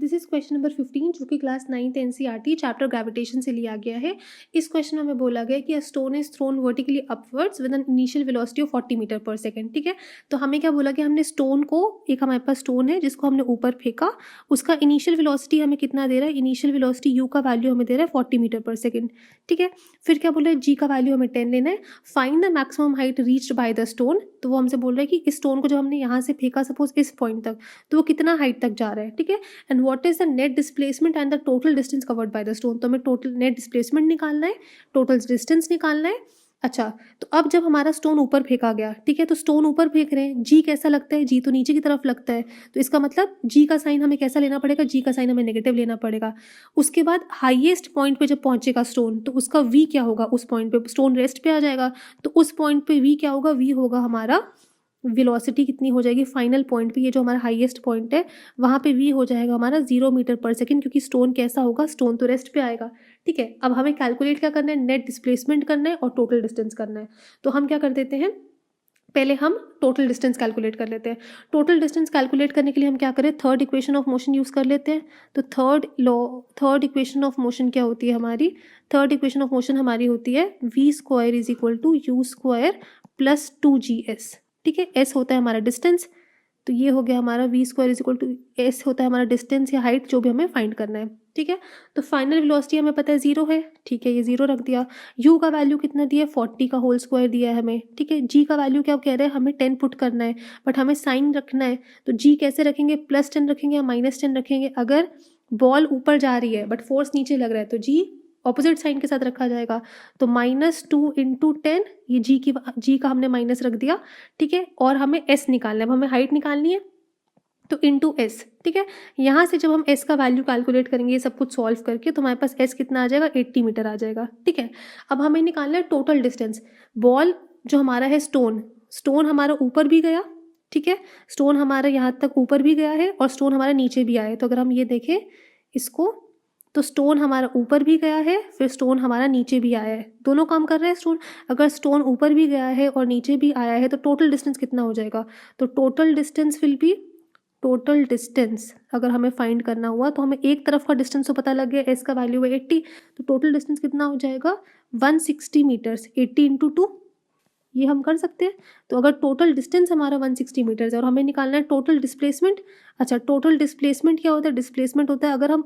This is question number 15 जो कि class 9th NCERT chapter gravitation से लिया गया है। इस क्वेश्चन में हमें बोला गया है कि a stone is thrown vertically upwards with an initial velocity of 40 metre per second. ठीक है, तो हमें क्या बोला गया, हमने स्टोन को, एक हमारे पास स्टोन है जिसको हमने ऊपर फेंका, उसका इनिशियल वेलोसिटी हमें कितना दे रहा है, इनिशियल वेलोसिटी यू का वैल्यू हमें दे रहा है 40 मीटर पर सेकंड। ठीक है, फिर क्या बोला है, जी का वैल्यू हमें 10 लेना है। Find the maximum height reached by the stone, तो वो हमसे बोल रहा है कि इस स्टोन को जब हमने यहाँ से फेंका सपोज इस पॉइंट तक, तो वो कितना हाइट तक जा रहा है। ठीक है, and what is the net displacement and the total distance covered by the stone, तो हमें टोटल नेट डिस्प्लेसमेंट निकालना है, टोटल डिस्टेंस निकालना है। अच्छा, तो अब जब हमारा स्टोन ऊपर फेंका गया, ठीक है, तो स्टोन ऊपर फेंक रहे हैं, जी कैसा लगता है, जी तो नीचे की तरफ लगता है, तो इसका मतलब जी का साइन हमें कैसा लेना पड़ेगा, जी का साइन हमें नेगेटिव लेना पड़ेगा। उसके बाद हाईएस्ट पॉइंट पे जब पहुंचेगा स्टोन, तो उसका वी क्या होगा, उस पॉइंट पे स्टोन रेस्ट पे आ जाएगा, तो उस पॉइंट पे वी क्या होगा, वी होगा हमारा वेलोसिटी कितनी हो जाएगी फाइनल पॉइंट पे, ये जो हमारा हाईएस्ट पॉइंट है वहाँ पे वी हो जाएगा हमारा 0 मीटर पर सेकंड, क्योंकि स्टोन कैसा होगा, स्टोन तो रेस्ट पे आएगा। ठीक है, अब हमें कैलकुलेट क्या करना है, नेट डिस्प्लेसमेंट करना है और टोटल डिस्टेंस करना है। तो हम क्या कर देते हैं, पहले हम टोटल डिस्टेंस कैलकुलेट कर लेते हैं। टोटल डिस्टेंस कैलकुलेट करने के लिए हम क्या करें, third equation of motion use कर लेते हैं। तो थर्ड इक्वेशन ऑफ मोशन क्या होती है हमारी, थर्ड इक्वेशन ऑफ मोशन हमारी होती है V square is equal to U square plus 2GS। ठीक है, एस होता है हमारा डिस्टेंस, तो ये हो गया हमारा V square is equal to S होता है हमारा डिस्टेंस या हाइट, जो भी हमें फाइंड करना है। ठीक है, तो फाइनल वेलोसिटी हमें पता है 0 है। ठीक है, ये 0 रख दिया। यू का वैल्यू कितना दिया है, 40 का होल स्क्वायर दिया है हमें। ठीक है, जी का वैल्यू क्या कह रहे हैं, हमें 10 पुट करना है, बट हमें साइन रखना है, तो जी कैसे रखेंगे, +10 रखेंगे या -10 रखेंगे। अगर बॉल ऊपर जा रही है बट फोर्स नीचे लग रहा है, तो जी ऑपोजिट साइन के साथ रखा जाएगा, तो -2 × 10, ये जी का हमने माइनस रख दिया। ठीक है, और हमें एस निकालना है, अब हमें हाइट निकालनी है, तो इंटू एस। ठीक है, यहाँ से जब हम एस का वैल्यू कैलकुलेट करेंगे ये सब कुछ सॉल्व करके, तो हमारे पास एस कितना आ जाएगा, 80 मीटर आ जाएगा। ठीक है, अब हमें निकालना है टोटल डिस्टेंस। बॉल जो हमारा है, स्टोन हमारा ऊपर भी गया, ठीक है, स्टोन हमारा यहाँ तक ऊपर भी गया है और स्टोन हमारा नीचे भी आया है। तो अगर हम ये देखें इसको, तो स्टोन हमारा ऊपर भी गया है, फिर स्टोन हमारा नीचे भी आया है, दोनों काम कर रहे हैं स्टोन। अगर स्टोन ऊपर भी गया है और नीचे भी आया है, तो टोटल डिस्टेंस कितना हो जाएगा, तो total distance will be, total distance अगर हमें फाइंड करना हुआ, तो हमें एक तरफ का डिस्टेंस तो पता लग गया, एस का वैल्यू है 80, तो टोटल डिस्टेंस कितना हो जाएगा 160 मीटर्स, 80 × 2, ये हम कर सकते हैं। तो अगर टोटल डिस्टेंस हमारा 160 मीटर्स है और हमें निकालना है टोटल डिस्प्लेसमेंट। अच्छा, टोटल डिस्प्लेसमेंट क्या होता है, डिस्प्लेसमेंट होता है अगर हम